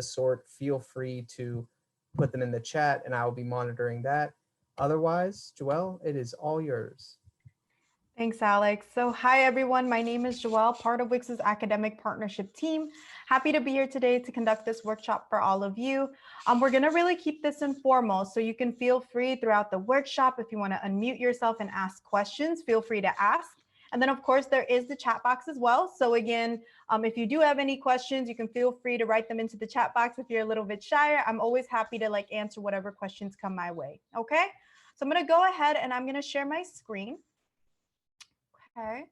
the sort, feel free to put them in the chat and I will be monitoring that. Otherwise, Joelle, it is all yours. Thanks, Alex. So hi, everyone. My name is Joelle, part of WIX's academic partnership team. Happy to be here today to conduct this workshop for all of you. We're going to really keep this informal, so you can feel free throughout the workshop. If you want to unmute yourself and ask questions, feel free to ask. And then, of course, there is the chat box as well. So again, if you do have any questions, you can feel free to write them into the chat box. If you're a little bit shyer, I'm always happy to answer whatever questions come my way. Okay, so I'm going to go ahead and I'm going to share my screen. Okay.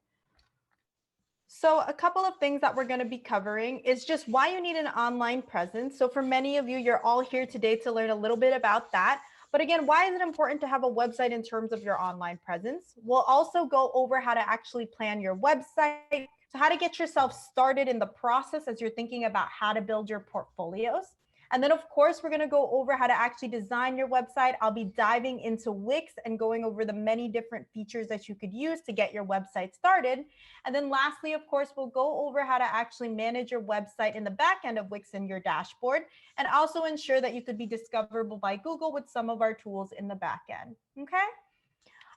So a couple of things that we're going to be covering is just why you need an online presence. So for many of you, you're all here today to learn a little bit about that. But again, why is it important to have a website in terms of your online presence? We'll also go over how to actually plan your website. So how to get yourself started in the process as you're thinking about how to build your portfolios. And then, of course, we're going to go over how to actually design your website. I'll be diving into WIX and going over the many different features that you could use to get your website started. And then lastly, of course, we'll go over how to actually manage your website in the back end of WIX in your dashboard, and also ensure that you could be discoverable by Google with some of our tools in the back end. Okay.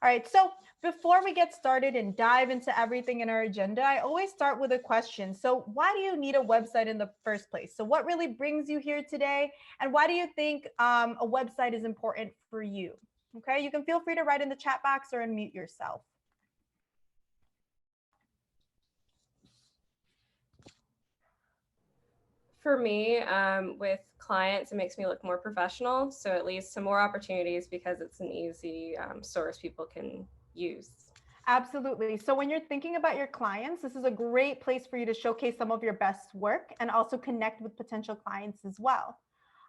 All right, so before we get started and dive into everything in our agenda, I always start with a question. So why do you need a website in the first place? So what really brings you here today? And why do you think a website is important for you? Okay, you can feel free to write in the chat box or unmute yourself. For me, with clients, it makes me look more professional. So it leads to more opportunities because it's an easy source people can use. Absolutely. So when you're thinking about your clients, this is a great place for you to showcase some of your best work and also connect with potential clients as well.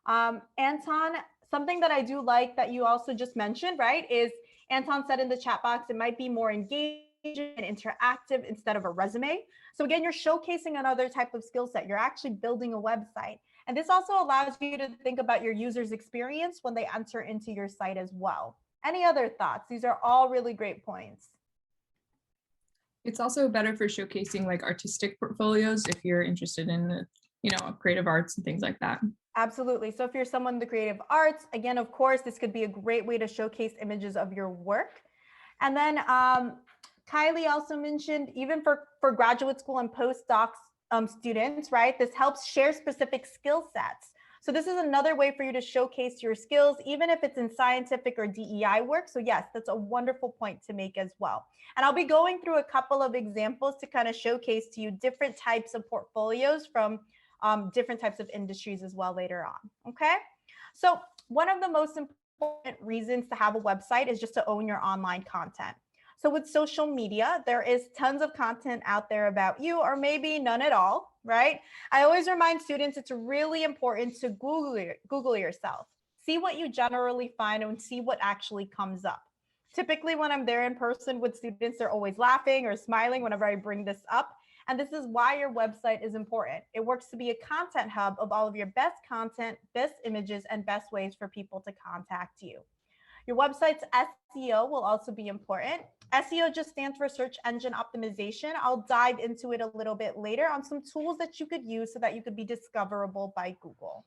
Anton, something that I do like that you also just mentioned, right, is Anton said in the chat box, it might be more engaging and interactive instead of a resume. So again, you're showcasing another type of skill set. You're actually building a website. And this also allows you to think about your user's experience when they enter into your site as well. Any other thoughts? These are all really great points. It's also better for showcasing like artistic portfolios if you're interested in, creative arts and things like that. Absolutely. So if you're someone in the creative arts, again, of course, this could be a great way to showcase images of your work. And then Kylie also mentioned, even for graduate school and postdocs students, right, this helps share specific skill sets. So this is another way for you to showcase your skills, even if it's in scientific or DEI work. So yes, that's a wonderful point to make as well. And I'll be going through a couple of examples to kind of showcase to you different types of portfolios from different types of industries as well later on. Okay. So one of the most important reasons to have a website is just to own your online content. So with social media, there is tons of content out there about you, or maybe none at all, right? I always remind students it's really important to Google yourself. See what you generally find and see what actually comes up. Typically, when I'm there in person with students, they're always laughing or smiling whenever I bring this up. And this is why your website is important. It works to be a content hub of all of your best content, best images, and best ways for people to contact you. Your website's SEO will also be important. SEO just stands for search engine optimization. I'll dive into it a little bit later on some tools that you could use so that you could be discoverable by Google.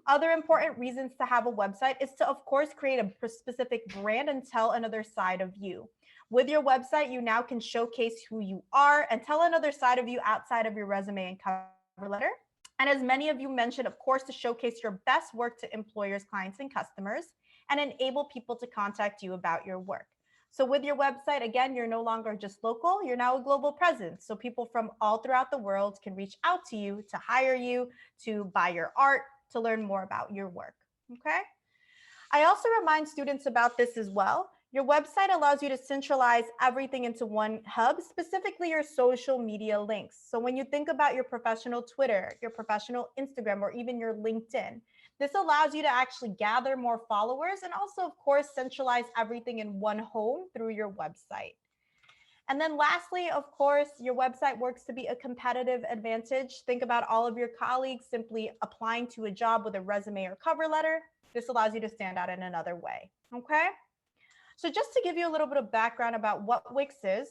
Other important reasons to have a website is to, of course, create a specific brand and tell another side of you. With your website, you now can showcase who you are and tell another side of you outside of your resume and cover letter. And as many of you mentioned, of course, to showcase your best work to employers, clients, and customers, and enable people to contact you about your work. So with your website, again, you're no longer just local, you're now a global presence. So people from all throughout the world can reach out to you, to hire you, to buy your art, to learn more about your work, okay? I also remind students about this as well. Your website allows you to centralize everything into one hub, specifically your social media links. So when you think about your professional Twitter, your professional Instagram, or even your LinkedIn, this allows you to actually gather more followers and also, of course, centralize everything in one home through your website. And then lastly, of course, your website works to be a competitive advantage. Think about all of your colleagues simply applying to a job with a resume or cover letter. This allows you to stand out in another way, okay? So just to give you a little bit of background about what WIX is,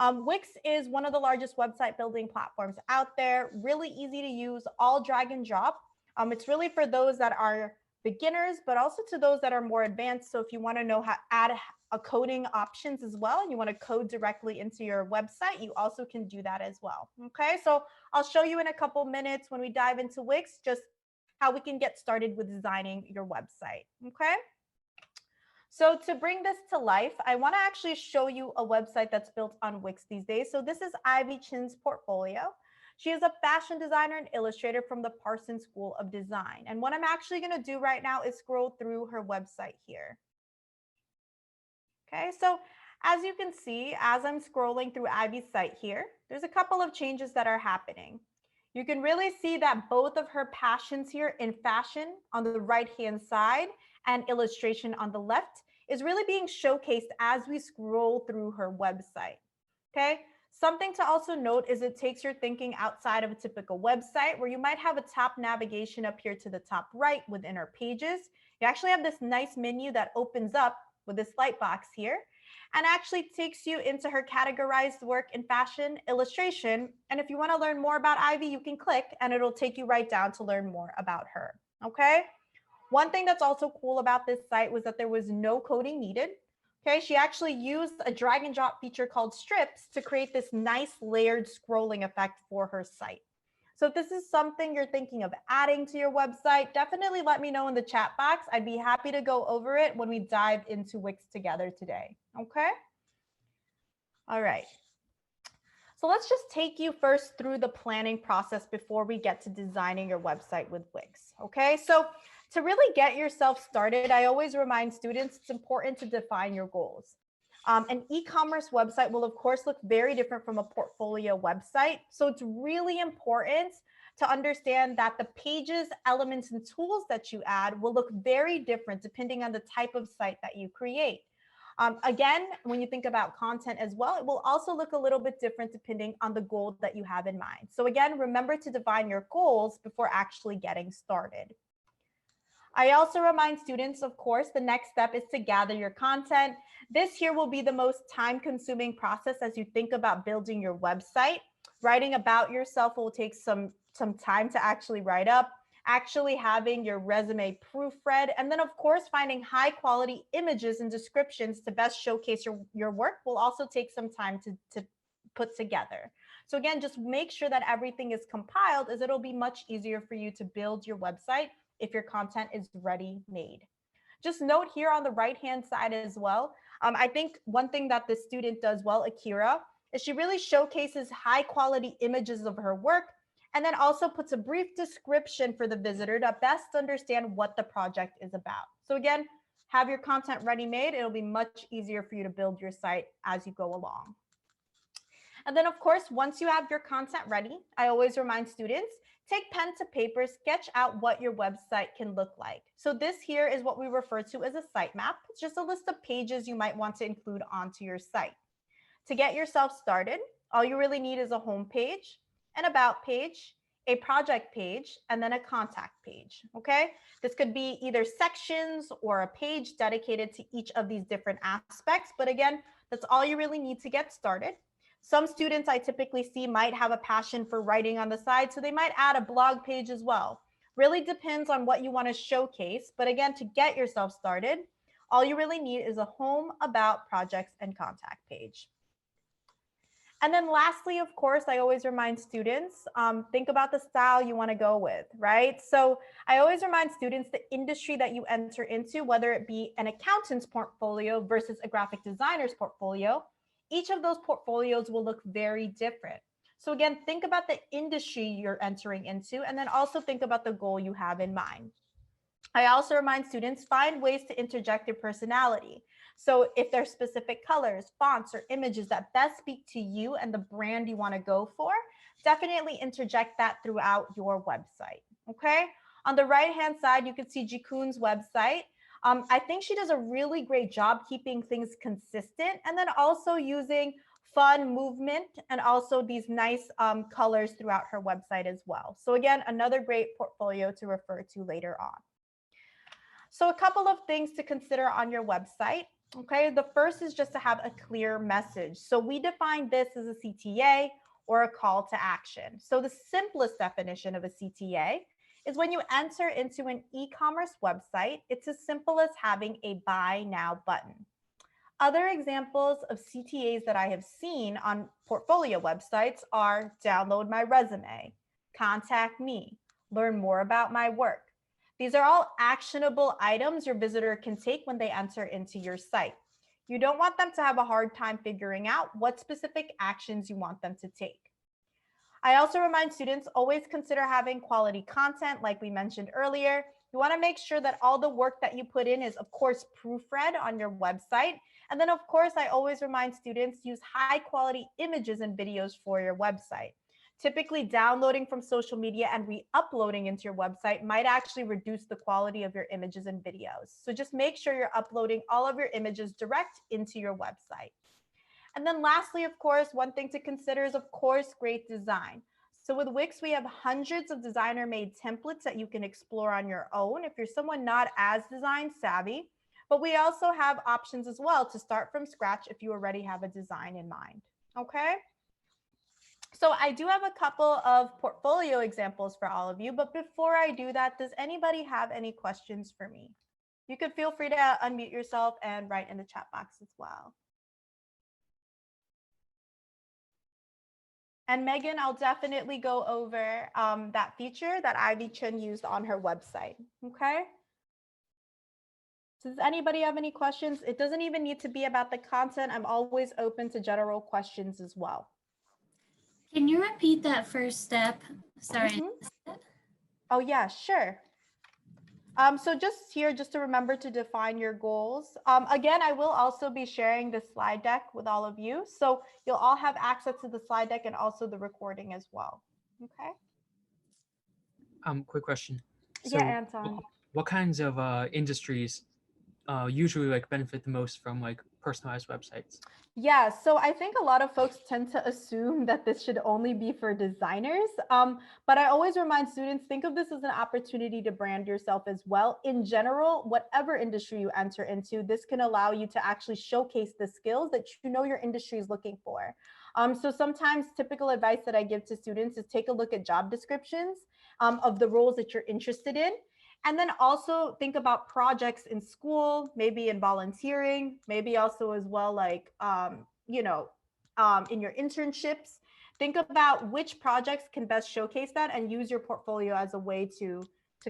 WIX is one of the largest website building platforms out there, really easy to use, all drag and drop. It's really for those that are beginners, but also to those that are more advanced. So if you want to know how to add a coding options as well, and you want to code directly into your website, you also can do that as well. Okay, so I'll show you in a couple minutes when we dive into Wix, just how we can get started with designing your website. Okay. So to bring this to life, I want to actually show you a website that's built on Wix these days. So this is Ivy Chin's portfolio. She is a fashion designer and illustrator from the Parsons School of Design. And what I'm actually going to do right now is scroll through her website here. Okay, so as you can see, as I'm scrolling through Ivy's site here, there's a couple of changes that are happening. You can really see that both of her passions here in fashion on the right-hand side and illustration on the left is really being showcased as we scroll through her website. Okay. Something to also note is it takes your thinking outside of a typical website where you might have a top navigation up here to the top right within our pages. You actually have this nice menu that opens up with this light box here and actually takes you into her categorized work in fashion illustration. And if you want to learn more about Ivy, you can click and it'll take you right down to learn more about her. Okay. One thing that's also cool about this site was that there was no coding needed. Okay, she actually used a drag and drop feature called strips to create this nice layered scrolling effect for her site. So if this is something you're thinking of adding to your website, definitely let me know in the chat box. I'd be happy to go over it when we dive into Wix together today. Okay. All right. So let's just take you first through the planning process before we get to designing your website with Wix. Okay, so to really get yourself started, I always remind students it's important to define your goals. An e-commerce website will, of course, look very different from a portfolio website. So it's really important to understand that the pages, elements, and tools that you add will look very different depending on the type of site that you create. Again, when you think about content as well, it will also look a little bit different depending on the goal that you have in mind. So again, remember to define your goals before actually getting started. I also remind students, of course, the next step is to gather your content. This here will be the most time-consuming process as you think about building your website. Writing about yourself will take some time to actually write up. Actually having your resume proofread, and then of course finding high quality images and descriptions to best showcase your work will also take some time to put together. So again, just make sure that everything is compiled, as it'll be much easier for you to build your website if your content is ready made. Just note here on the right hand side as well, I think one thing that the student does well, Akira, is she really showcases high quality images of her work, and then also puts a brief description for the visitor to best understand what the project is about. So again, have your content ready made. It'll be much easier for you to build your site as you go along. And then of course, once you have your content ready, I always remind students, take pen to paper, sketch out what your website can look like. So this here is what we refer to as a sitemap. It's just a list of pages you might want to include onto your site. To get yourself started, all you really need is a home page, an about page, a project page, and then a contact page, okay? This could be either sections or a page dedicated to each of these different aspects. But again, that's all you really need to get started. Some students I typically see might have a passion for writing on the side, so they might add a blog page as well. Really depends on what you want to showcase. But again, to get yourself started, all you really need is a home, about, projects, and contact page. And then lastly, of course, I always remind students, think about the style you want to go with, right? So I always remind students the industry that you enter into, whether it be an accountant's portfolio versus a graphic designer's portfolio, each of those portfolios will look very different. So again, think about the industry you're entering into, and then also think about the goal you have in mind. I also remind students, find ways to interject your personality. So if there's specific colors, fonts, or images that best speak to you and the brand you want to go for, definitely interject that throughout your website, okay? On the right-hand side, you can see Jikun's website. I think she does a really great job keeping things consistent, and then also using fun movement and also these nice colors throughout her website as well. So again, another great portfolio to refer to later on. So a couple of things to consider on your website. Okay, the first is just to have a clear message. So we define this as a CTA or a call to action. So the simplest definition of a CTA is when you enter into an e-commerce website, it's as simple as having a buy now button. Other examples of CTAs that I have seen on portfolio websites are download my resume, contact me, learn more about my work. These are all actionable items your visitor can take when they enter into your site. You don't want them to have a hard time figuring out what specific actions you want them to take. I also remind students always consider having quality content like we mentioned earlier. You want to make sure that all the work that you put in is of course proofread on your website. And then of course, I always remind students use high quality images and videos for your website. Typically downloading from social media and re-uploading into your website might actually reduce the quality of your images and videos. So just make sure you're uploading all of your images direct into your website. And then lastly, of course, one thing to consider is, of course, great design. So with WIX, we have hundreds of designer-made templates that you can explore on your own if you're someone not as design savvy. But we also have options as well to start from scratch if you already have a design in mind. Okay? So I do have a couple of portfolio examples for all of you, but before I do that, does anybody have any questions for me? You could feel free to unmute yourself and write in the chat box as well. And Megan, I'll definitely go over that feature that Ivy Chen used on her website, okay? So does anybody have any questions? It doesn't even need to be about the content. I'm always open to general questions as well. Can you repeat that first step? Sorry. Oh yeah, sure. So just here, just to remember to define your goals. Again, I will also be sharing the slide deck with all of you. So you'll all have access to the slide deck and also the recording as well. Okay. Quick question. Yeah, Anton. What kinds of industries usually like benefit the most from like personalized websites? Yeah, so I think a lot of folks tend to assume that this should only be for designers. But I always remind students, think of this as an opportunity to brand yourself as well. In general, whatever industry you enter into, this can allow you to actually showcase the skills that you know your industry is looking for. So sometimes typical advice that I give to students is take a look at job descriptions of the roles that you're interested in. And then also think about projects in school, maybe in volunteering, maybe also as well, like, in your internships. Think about which projects can best showcase that and use your portfolio as a way to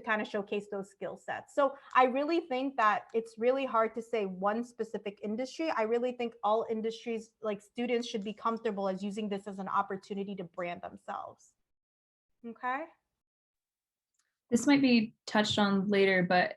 kind of showcase those skill sets. So I really think that it's really hard to say one specific industry. I really think all industries, like students, should be comfortable as using this as an opportunity to brand themselves. Okay. This might be touched on later, but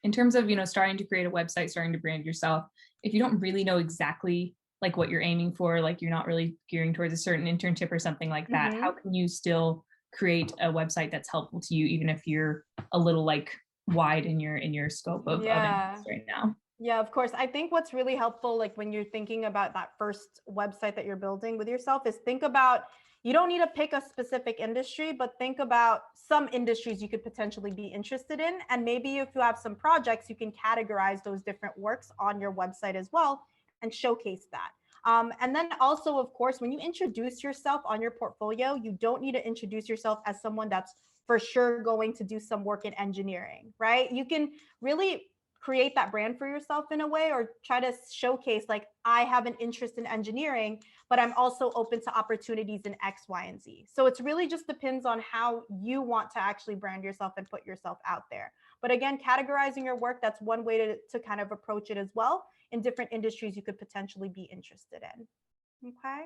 in terms of, starting to create a website, starting to brand yourself, if you don't really know exactly like what you're aiming for, like you're not really gearing towards a certain internship or something like that, how can you still create a website that's helpful to you, even if you're a little like wide in your scope of interest right now? Yeah, of course. I think what's really helpful, like when you're thinking about that first website that you're building with yourself, is think about, you don't need to pick a specific industry, but think about some industries you could potentially be interested in. And maybe if you have some projects, you can categorize those different works on your website as well and showcase that. And then also, of course, when you introduce yourself on your portfolio, you don't need to introduce yourself as someone that's for sure going to do some work in engineering, right? You can really create that brand for yourself in a way, or try to showcase like, I have an interest in engineering, but I'm also open to opportunities in X, Y, and Z. So it's really just depends on how you want to actually brand yourself and put yourself out there. But again, categorizing your work, that's one way to kind of approach it as well in different industries you could potentially be interested in. Okay.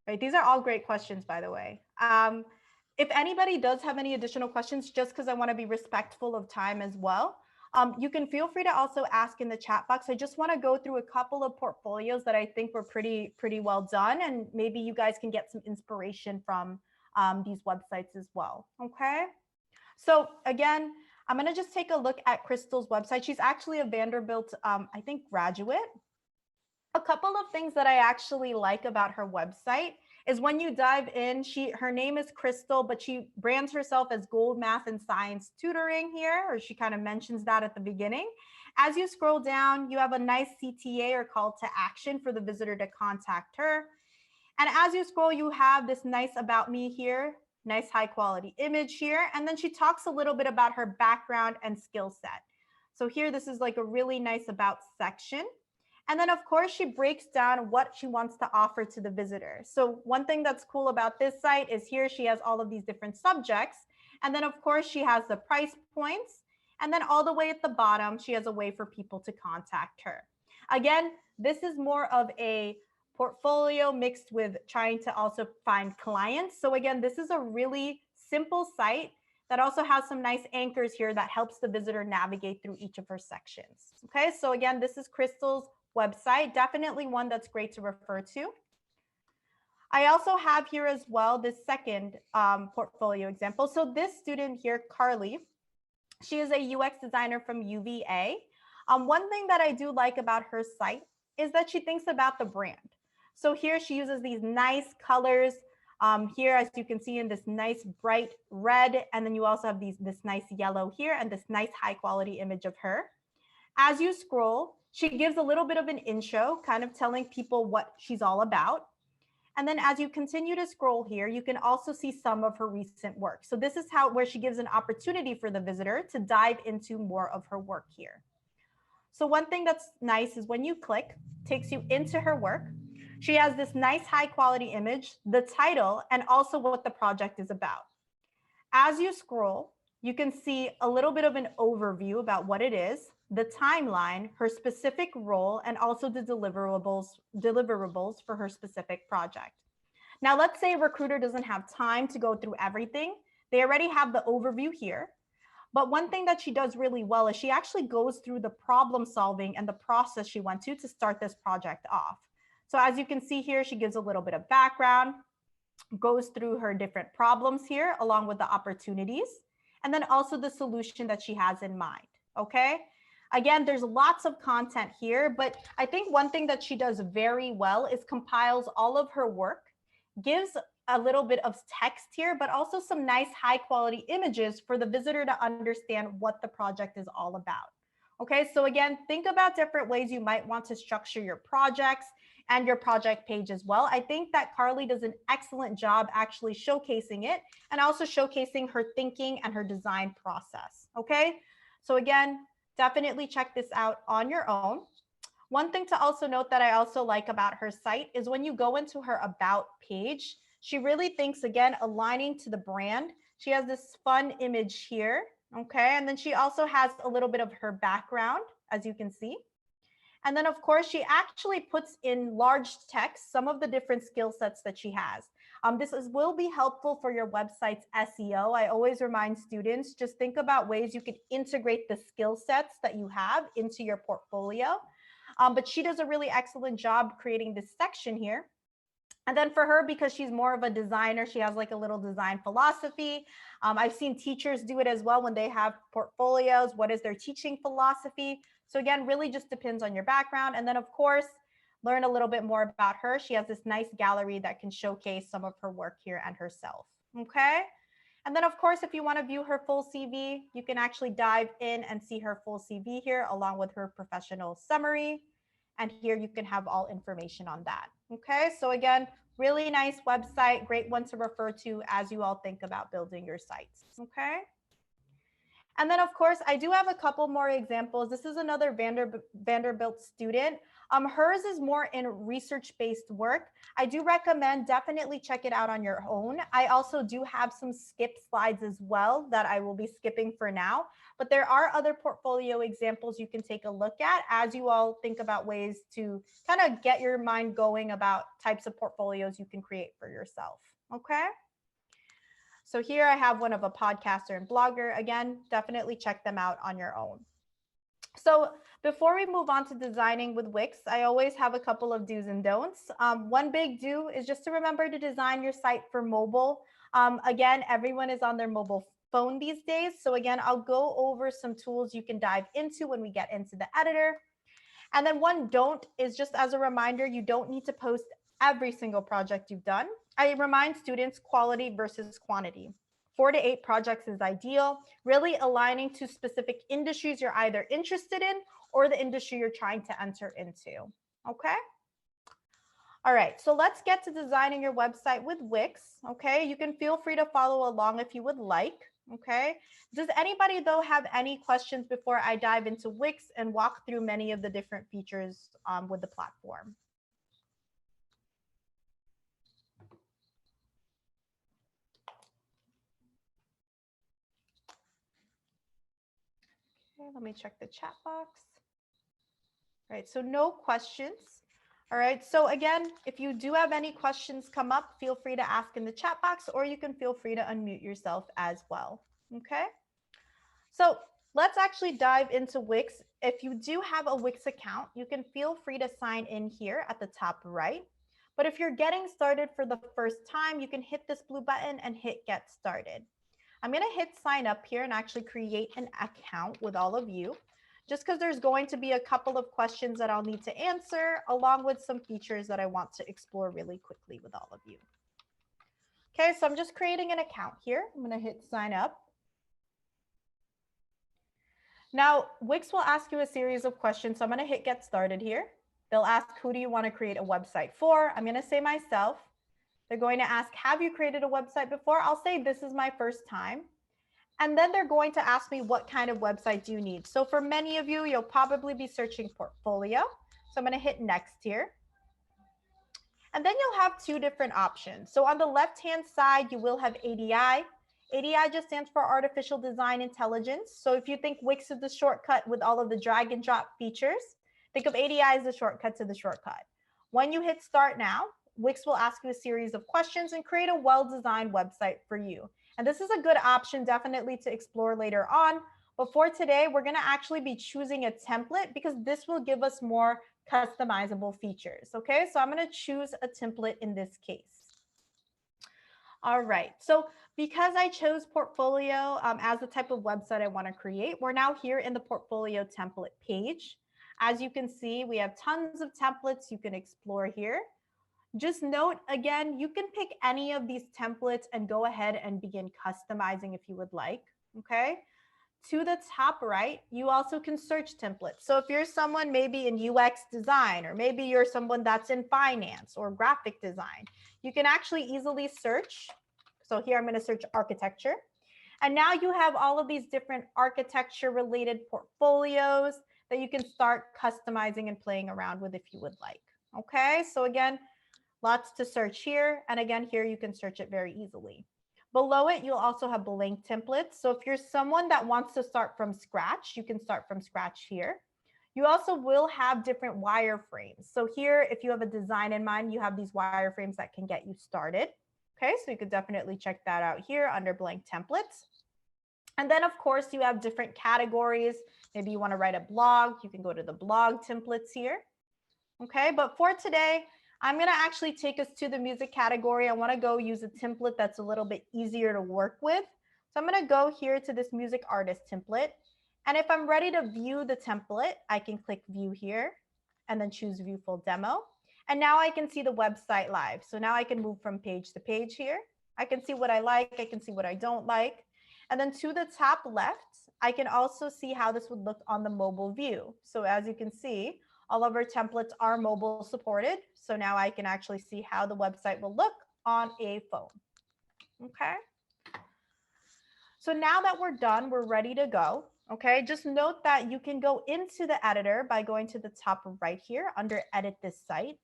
Right. These are all great questions, by the way. If anybody does have any additional questions, just because I want to be respectful of time as well, you can feel free to also ask in the chat box. I just want to go through a couple of portfolios that I think were pretty well done, and maybe you guys can get some inspiration from these websites as well. Okay. So again, I'm going to just take a look at Crystal's website. She's actually a Vanderbilt, I think, graduate. A couple of things that I actually like about her website is when you dive in, her name is Crystal, but she brands herself as Gold Math and Science Tutoring here, or she kind of mentions that at the beginning. As you scroll down, you have a nice CTA or call to action for the visitor to contact her. And as you scroll, you have this nice about me here. Nice high quality image here. And then she talks a little bit about her background and skill set. So here, this is like a really nice about section. And then of course, she breaks down what she wants to offer to the visitor. So one thing that's cool about this site is here she has all of these different subjects. And then of course, she has the price points. And then all the way at the bottom, she has a way for people to contact her. Again, this is more of a portfolio mixed with trying to also find clients. So again, this is a really simple site that also has some nice anchors here that helps the visitor navigate through each of her sections. Okay, so again, this is Crystal's website, definitely one that's great to refer to. I also have here as well this second portfolio example. So this student here, Carly, she is a UX designer from UVA. One thing that I do like about her site is that she thinks about the brand. So here she uses these nice colors. Here, as you can see in this nice bright red, and then you also have this nice yellow here and this nice high quality image of her. As you scroll, she gives a little bit of an intro, kind of telling people what she's all about. And then as you continue to scroll here, you can also see some of her recent work. So this is where she gives an opportunity for the visitor to dive into more of her work here. So one thing that's nice is when you click, it takes you into her work. She has this nice high quality image, the title, and also what the project is about. As you scroll, you can see a little bit of an overview about what it is, the timeline, her specific role, and also the deliverables for her specific project. Now, let's say a recruiter doesn't have time to go through everything. They already have the overview here. But one thing that she does really well is she actually goes through the problem solving and the process she went to start this project off. So as you can see here, she gives a little bit of background, goes through her different problems here, along with the opportunities, and then also the solution that she has in mind, okay? Again, there's lots of content here, but I think one thing that she does very well is compiles all of her work, gives a little bit of text here, but also some nice high quality images for the visitor to understand what the project is all about. Okay, so again, think about different ways you might want to structure your projects and your project page as well. I think that Carly does an excellent job actually showcasing it and also showcasing her thinking and her design process. Okay, so again, definitely check this out on your own. One thing to also note that I also like about her site is when you go into her about page, she really thinks, again, aligning to the brand. She has this fun image here, okay? And then she also has a little bit of her background, as you can see. And then, of course, she actually puts in large text some of the different skill sets that she has. This will be helpful for your website's SEO. I always remind students, just think about ways you could integrate the skill sets that you have into your portfolio. But she does a really excellent job creating this section here. And then for her, because she's more of a designer, she has like a little design philosophy. I've seen teachers do it as well when they have portfolios. What is their teaching philosophy? So again, really just depends on your background. And then of course, learn a little bit more about her. She has this nice gallery that can showcase some of her work here and herself. Okay. And then of course, if you want to view her full CV, you can actually dive in and see her full CV here along with her professional summary. And here you can have all information on that. Okay, so again, really nice website, great one to refer to as you all think about building your sites. Okay. And then of course, I do have a couple more examples. This is another Vanderbilt student. Hers is more in research-based work. I do recommend definitely check it out on your own. I also do have some skip slides as well that I will be skipping for now, but there are other portfolio examples you can take a look at as you all think about ways to kind of get your mind going about types of portfolios you can create for yourself. Okay. So here I have one of a podcaster and blogger. Again, definitely check them out on your own. So before we move on to designing with Wix, I always have a couple of do's and don'ts. One big do is just to remember to design your site for mobile. Again, everyone is on their mobile phone these days. So again, I'll go over some tools you can dive into when we get into the editor. And then one don't is just as a reminder, you don't need to post every single project you've done. I remind students quality versus quantity. 4 to 8 projects is ideal, really aligning to specific industries you're either interested in or the industry you're trying to enter into. Okay. All right, so let's get to designing your website with Wix. Okay, you can feel free to follow along if you would like. Okay, does anybody though have any questions before I dive into Wix and walk through many of the different features with the platform? Okay, let me check the chat box. All right, so no questions. All right, so again, if you do have any questions come up, feel free to ask in the chat box, or you can feel free to unmute yourself as well. Okay, so let's actually dive into Wix. If you do have a Wix account, you can feel free to sign in here at the top right. But if you're getting started for the first time, you can hit this blue button and hit get started. I'm going to hit sign up here and actually create an account with all of you, just because there's going to be a couple of questions that I'll need to answer, along with some features that I want to explore really quickly with all of you. Okay, so I'm just creating an account here. I'm going to hit sign up. Now, Wix will ask you a series of questions, so I'm going to hit get started here. They'll ask, who do you want to create a website for? I'm going to say myself. They're going to ask, have you created a website before? I'll say this is my first time. And then they're going to ask me, what kind of website do you need? So for many of you, you'll probably be searching portfolio. So I'm going to hit next here. And then you'll have two different options. So on the left-hand side, you will have ADI. ADI just stands for Artificial Design Intelligence. So if you think Wix is the shortcut with all of the drag and drop features, think of ADI as the shortcut to the shortcut. When you hit start now, Wix will ask you a series of questions and create a well-designed website for you. And this is a good option definitely to explore later on. But for today, we're going to actually be choosing a template because this will give us more customizable features. Okay, so I'm going to choose a template in this case. All right, so because I chose portfolio as the type of website I want to create, we're now here in the portfolio template page. As you can see, we have tons of templates you can explore here. Just note, again, you can pick any of these templates and go ahead and begin customizing if you would like, okay? To the top right, you also can search templates. So if you're someone maybe in UX design, or maybe you're someone that's in finance or graphic design, you can actually easily search. So here I'm going to search architecture. And now you have all of these different architecture related portfolios that you can start customizing and playing around with if you would like. Okay, so again, lots to search here. And again, here you can search it very easily. Below it, you'll also have blank templates. So if you're someone that wants to start from scratch, you can start from scratch here. You also will have different wireframes. So here, if you have a design in mind, you have these wireframes that can get you started. Okay, so you could definitely check that out here under blank templates. And then, of course, you have different categories. Maybe you want to write a blog. You can go to the blog templates here. Okay, but for today, I'm going to actually take us to the music category. I want to go use a template that's a little bit easier to work with. So I'm going to go here to this music artist template. And if I'm ready to view the template, I can click view here and then choose view full demo. And now I can see the website live. So now I can move from page to page here. I can see what I like. I can see what I don't like. And then to the top left, I can also see how this would look on the mobile view. So as you can see, all of our templates are mobile supported. So now I can actually see how the website will look on a phone. Okay. So now that we're done, we're ready to go. Okay. Just note that you can go into the editor by going to the top right here under edit this site.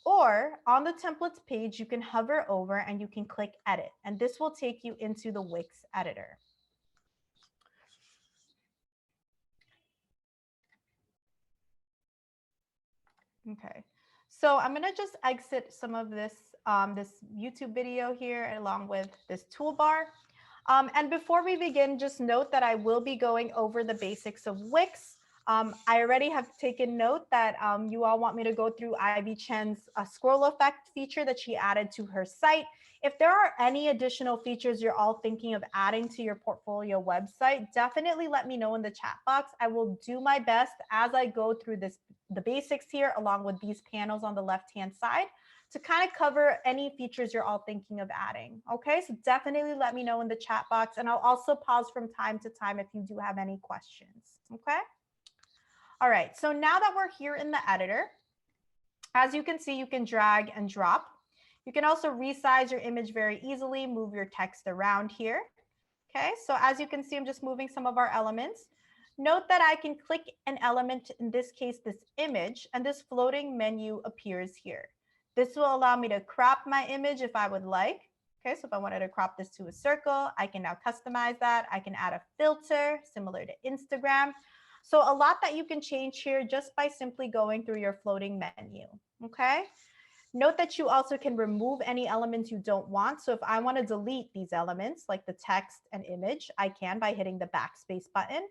Or on the templates page, you can hover over and you can click edit. And this will take you into the Wix editor. Okay, so I'm gonna just exit some of this, this YouTube video here along with this toolbar. And before we begin, just note that I will be going over the basics of Wix. I already have taken note that you all want me to go through Ivy Chen's scroll effect feature that she added to her site. If there are any additional features you're all thinking of adding to your portfolio website, definitely let me know in the chat box. I will do my best as I go through the basics here, along with these panels on the left-hand side, to kind of cover any features you're all thinking of adding. Okay, so definitely let me know in the chat box, and I'll also pause from time to time if you do have any questions. Okay. All right, so now that we're here in the editor, As you can see, you can drag and drop. You can also resize your image very easily, move your text around here. Okay, so as you can see, I'm just moving some of our elements. Note that I can click an element, in this case, this image, and this floating menu appears here. This will allow me to crop my image if I would like. Okay, so if I wanted to crop this to a circle, I can now customize that. I can add a filter similar to Instagram. So a lot that you can change here just by simply going through your floating menu. Okay. Note that you also can remove any elements you don't want. So if I want to delete these elements like the text and image, I can by hitting the backspace button.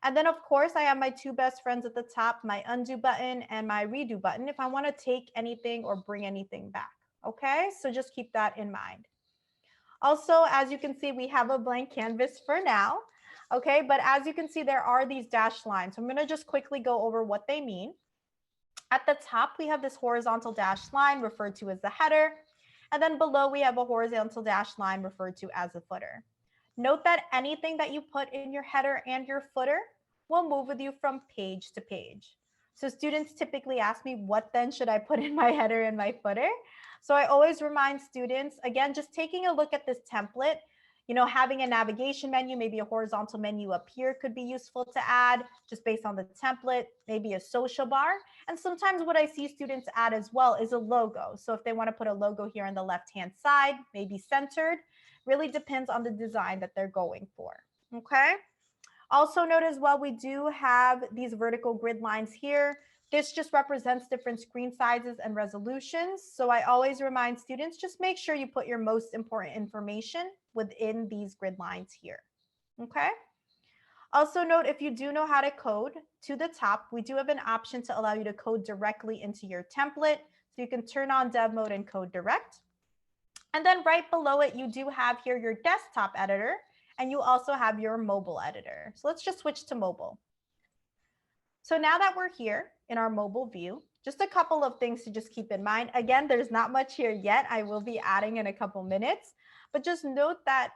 And then of course I have my two best friends at the top, my undo button and my redo button if I want to take anything or bring anything back. Okay, so just keep that in mind. Also, as you can see, we have a blank canvas for now. Okay, but as you can see, there are these dashed lines. So I'm going to just quickly go over what they mean. At the top, we have this horizontal dashed line referred to as the header. And then below, we have a horizontal dashed line referred to as the footer. Note that anything that you put in your header and your footer will move with you from page to page. So students typically ask me, what then should I put in my header and my footer? So I always remind students, again, just taking a look at this template, having a navigation menu, maybe a horizontal menu up here could be useful to add just based on the template, maybe a social bar. And sometimes what I see students add as well is a logo. So if they want to put a logo here on the left-hand side, maybe centered, really depends on the design that they're going for. Okay. Also note as well, we do have these vertical grid lines here. This just represents different screen sizes and resolutions. So I always remind students, just make sure you put your most important information within these grid lines here. Okay. Also note, if you do know how to code, to the top, we do have an option to allow you to code directly into your template. So you can turn on dev mode and code direct. And then right below it, you do have here your desktop editor, and you also have your mobile editor. So let's just switch to mobile. So now that we're here in our mobile view, just a couple of things to just keep in mind. Again, there's not much here yet. I will be adding in a couple minutes, but just note that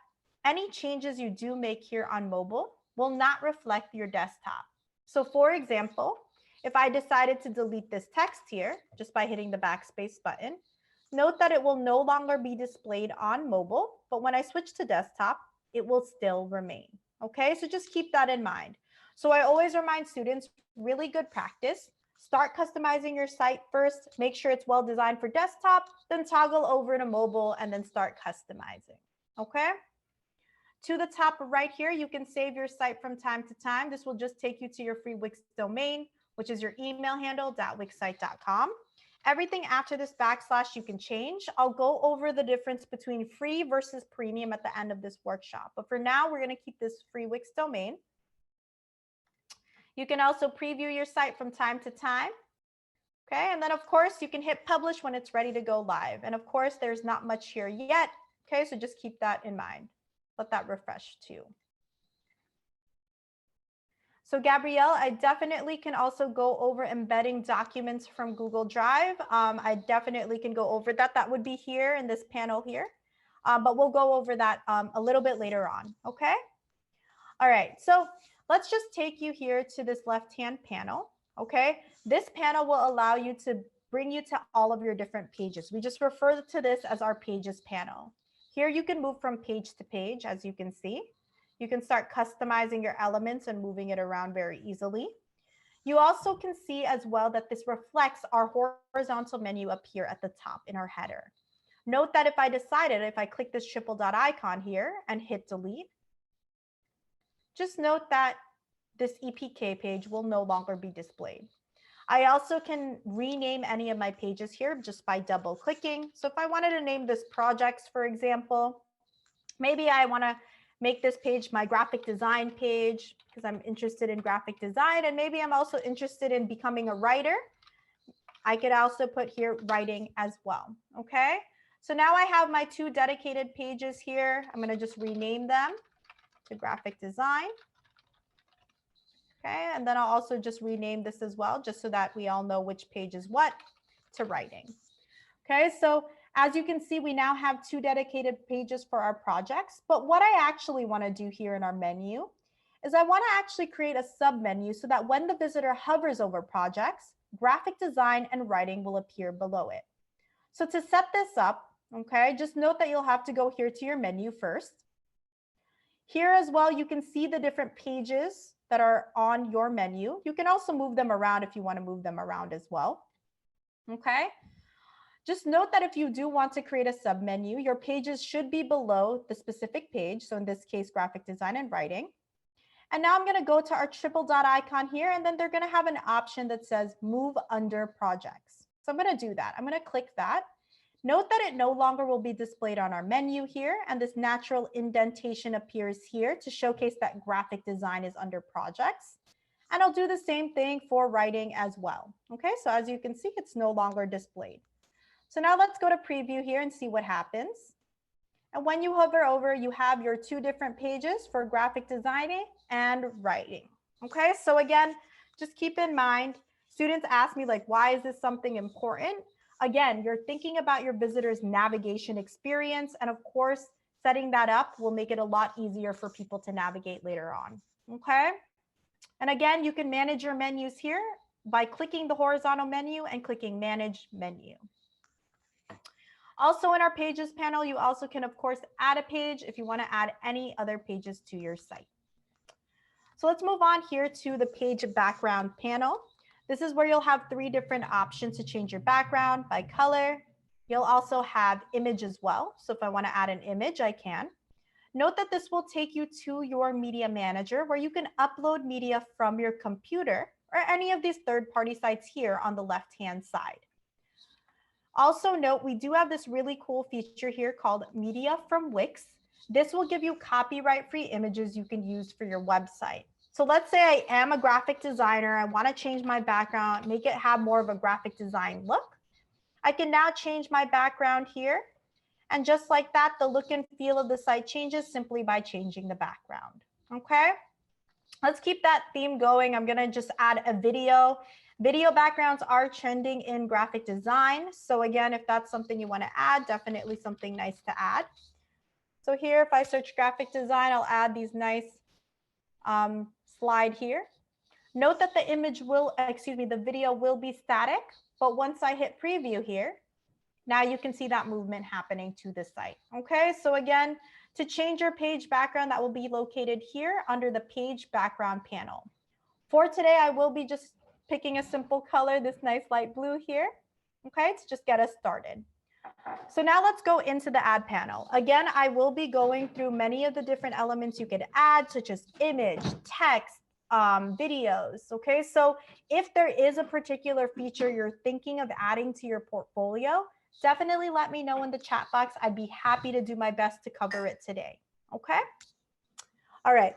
any changes you do make here on mobile will not reflect your desktop. So for example, if I decided to delete this text here just by hitting the backspace button, note that it will no longer be displayed on mobile, but when I switch to desktop, it will still remain. Okay, so just keep that in mind. So I always remind students, really good practice. Start customizing your site first, make sure it's well designed for desktop, then toggle over to mobile and then start customizing. Okay. To the top right here, you can save your site from time to time. This will just take you to your free Wix domain, which is your email handle, .wixsite.com. Everything after this backslash you can change. I'll go over the difference between free versus premium at the end of this workshop. But for now, we're going to keep this free Wix domain. You can also preview your site from time to time. Okay, and then of course you can hit publish when it's ready to go live. And of course, there's not much here yet. Okay, so just keep that in mind. Let that refresh too. So Gabrielle, I definitely can also go over embedding documents from Google Drive. I definitely can go over that. That would be here in this panel here. But we'll go over that a little bit later on. Okay. All right. So let's just take you here to this left-hand panel. Okay. This panel will allow you to bring you to all of your different pages. We just refer to this as our pages panel. Here you can move from page to page, as you can see. You can start customizing your elements and moving it around very easily. You also can see as well that this reflects our horizontal menu up here at the top in our header. Note that if I click this triple dot icon here and hit delete, just note that this EPK page will no longer be displayed. I also can rename any of my pages here just by double clicking. So if I wanted to name this projects, for example, maybe I want to make this page my graphic design page because I'm interested in graphic design, and maybe I'm also interested in becoming a writer. I could also put here writing as well. Okay, so now I have my two dedicated pages here. I'm going to just rename them to graphic design. Okay, and then I'll also just rename this as well, just so that we all know which page is what, to writing. Okay, so as you can see, we now have two dedicated pages for our projects. But what I actually want to do here in our menu is I want to actually create a sub menu so that when the visitor hovers over projects, graphic design and writing will appear below it. So to set this up, okay, just note that you'll have to go here to your menu first. Here as well, you can see the different pages that are on your menu. You can also move them around if you want to move them around as well. Okay. Just note that if you do want to create a submenu, your pages should be below the specific page. So in this case, graphic design and writing. And now I'm going to go to our triple dot icon here, and then they're going to have an option that says move under projects. So I'm going to do that. I'm going to click that. Note that it no longer will be displayed on our menu here, and this natural indentation appears here to showcase that graphic design is under projects. And I'll do the same thing for writing as well. Okay, so as you can see, it's no longer displayed. So now let's go to preview here and see what happens. And when you hover over, you have your two different pages for graphic designing and writing. Okay, so again, just keep in mind, students ask me like, why is this something important? Again, you're thinking about your visitor's navigation experience. And of course, setting that up will make it a lot easier for people to navigate later on. Okay. And again, you can manage your menus here by clicking the horizontal menu and clicking Manage Menu. Also in our Pages panel, you also can, of course, add a page if you want to add any other pages to your site. So let's move on here to the Page Background panel. This is where you'll have three different options to change your background by color. You'll also have image as well. So if I want to add an image, I can. Note that this will take you to your media manager where you can upload media from your computer or any of these third-party sites here on the left-hand side. Also note, we do have this really cool feature here called Media from WIX. This will give you copyright-free images you can use for your website. So let's say I am a graphic designer. I want to change my background, make it have more of a graphic design look. I can now change my background here. And just like that, the look and feel of the site changes simply by changing the background. Okay, let's keep that theme going. I'm going to just add a video. Video backgrounds are trending in graphic design. So again, if that's something you want to add, definitely something nice to add. So here, if I search graphic design, I'll add these nice slide here. Note that the image will, the video will be static, but once I hit preview here, now you can see that movement happening to the site. Okay, so again, to change your page background, that will be located here under the Page Background panel. For today, I will be just picking a simple color, this nice light blue here, okay, to just get us started. So now let's go into the Add panel. Again, I will be going through many of the different elements you could add, such as image, text, videos, okay? So if there is a particular feature you're thinking of adding to your portfolio, definitely let me know in the chat box. I'd be happy to do my best to cover it today, okay? All right.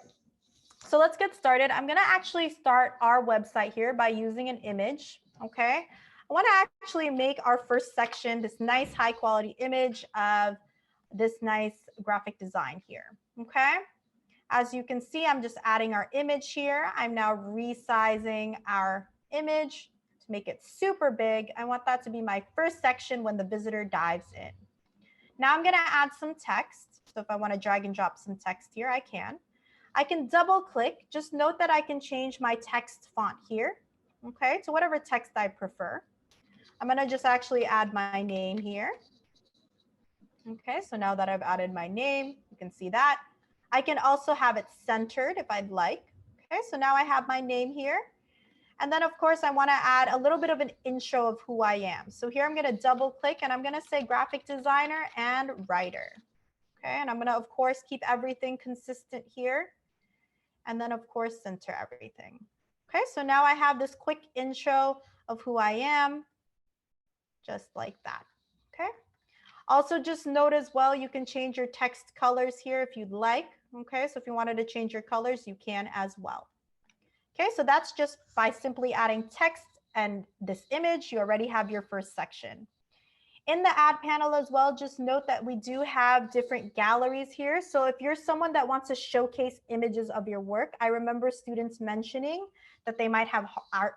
So let's get started. I'm going to actually start our website here by using an image, okay? I want to actually make our first section this nice high quality image of this nice graphic design here, okay? As you can see, I'm just adding our image here. I'm now resizing our image to make it super big. I want that to be my first section when the visitor dives in. Now I'm going to add some text. So if I want to drag and drop some text here, I can. I can double click. Just note that I can change my text font here, okay, to whatever text I prefer. I'm going to just actually add my name here. Okay, so now that I've added my name, you can see that. I can also have it centered if I'd like. Okay, so now I have my name here. And then, of course, I want to add a little bit of an intro of who I am. So here I'm going to double click and I'm going to say graphic designer and writer. Okay, and I'm going to, of course, keep everything consistent here. And then, of course, center everything. Okay, so now I have this quick intro of who I am, just like that. Okay. Also, just note as well, you can change your text colors here if you'd like. Okay, so if you wanted to change your colors, you can as well. Okay, so that's just by simply adding text and this image, you already have your first section. In the Add panel as well, just note that we do have different galleries here. So if you're someone that wants to showcase images of your work, I remember students mentioning that they might have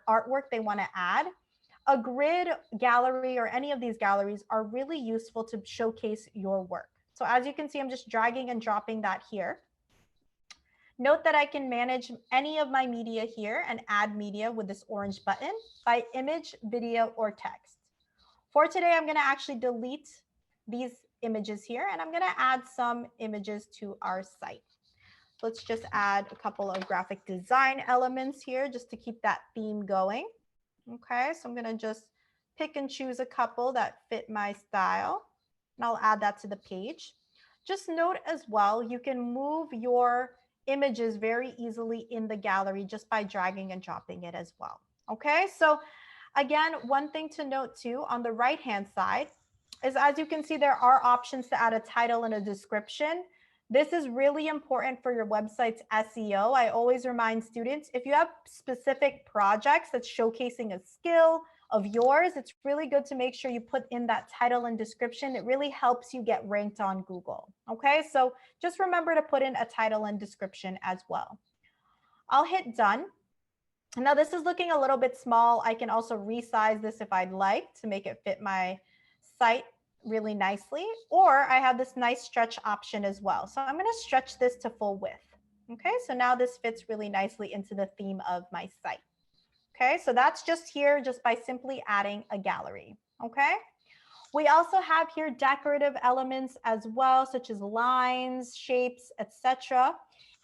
artwork they want to add. A grid gallery or any of these galleries are really useful to showcase your work. So as you can see, I'm just dragging and dropping that here. Note that I can manage any of my media here and add media with this orange button by image, video, or text. For today, I'm going to actually delete these images here, and I'm going to add some images to our site. Let's just add a couple of graphic design elements here just to keep that theme going. Okay, so I'm going to just pick and choose a couple that fit my style, and I'll add that to the page. Just note as well, you can move your images very easily in the gallery just by dragging and dropping it as well. Okay, so again, one thing to note too, on the right-hand side is, as you can see, there are options to add a title and a description. This is really important for your website's SEO. I always remind students, if you have specific projects that's showcasing a skill of yours, it's really good to make sure you put in that title and description. It really helps you get ranked on Google. Okay, so just remember to put in a title and description as well. I'll hit done. Now this is looking a little bit small. I can also resize this if I'd like to make it fit my site really nicely, or I have this nice stretch option as well. So I'm going to stretch this to full width. Okay, so now this fits really nicely into the theme of my site. Okay, so that's just here just by simply adding a gallery. Okay, we also have here decorative elements as well, such as lines, shapes, etc.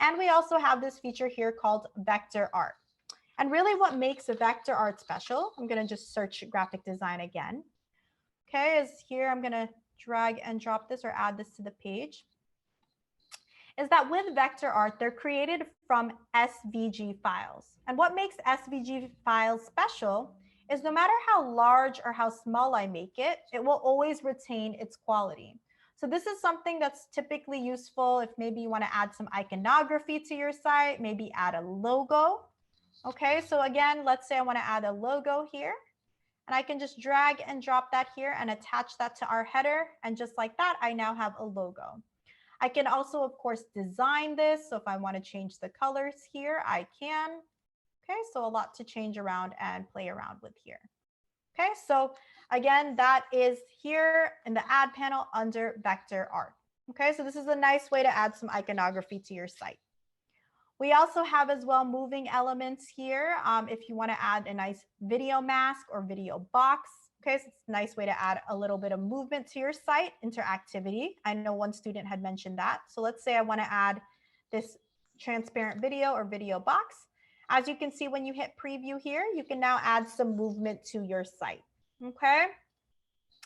And we also have this feature here called vector art. And really what makes a vector art special, I'm going to just search graphic design again. Okay, is here I'm going to drag and drop this or add this to the page, is that with vector art, they're created from SVG files. And what makes SVG files special is no matter how large or how small I make it, it will always retain its quality. So this is something that's typically useful if maybe you want to add some iconography to your site, maybe add a logo. Okay, so again, let's say I want to add a logo here. And I can just drag and drop that here and attach that to our header. And just like that, I now have a logo. I can also, of course, design this. So if I want to change the colors here, I can. Okay, so a lot to change around and play around with here. Okay, so again, that is here in the add panel under vector art. Okay, so this is a nice way to add some iconography to your site. We also have as well moving elements here. If you want to add a nice video mask or video box. Okay, so it's a nice way to add a little bit of movement to your site, interactivity. I know one student had mentioned that. So let's say I want to add this transparent video or video box. As you can see, when you hit preview here, you can now add some movement to your site. Okay,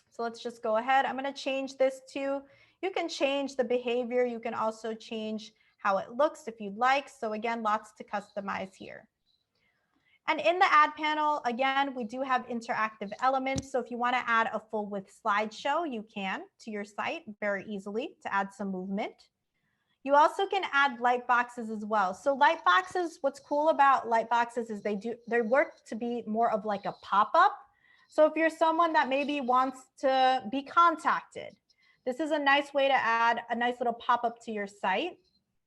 so let's just go ahead. I'm going to change this to, you can change the behavior. You can also change how it looks if you'd like. So again, lots to customize here. And in the add panel, again, we do have interactive elements. So if you want to add a full width slideshow, you can to your site very easily to add some movement. You also can add light boxes as well. So light boxes, what's cool about light boxes is they work to be more of like a pop-up. So if you're someone that maybe wants to be contacted, this is a nice way to add a nice little pop-up to your site.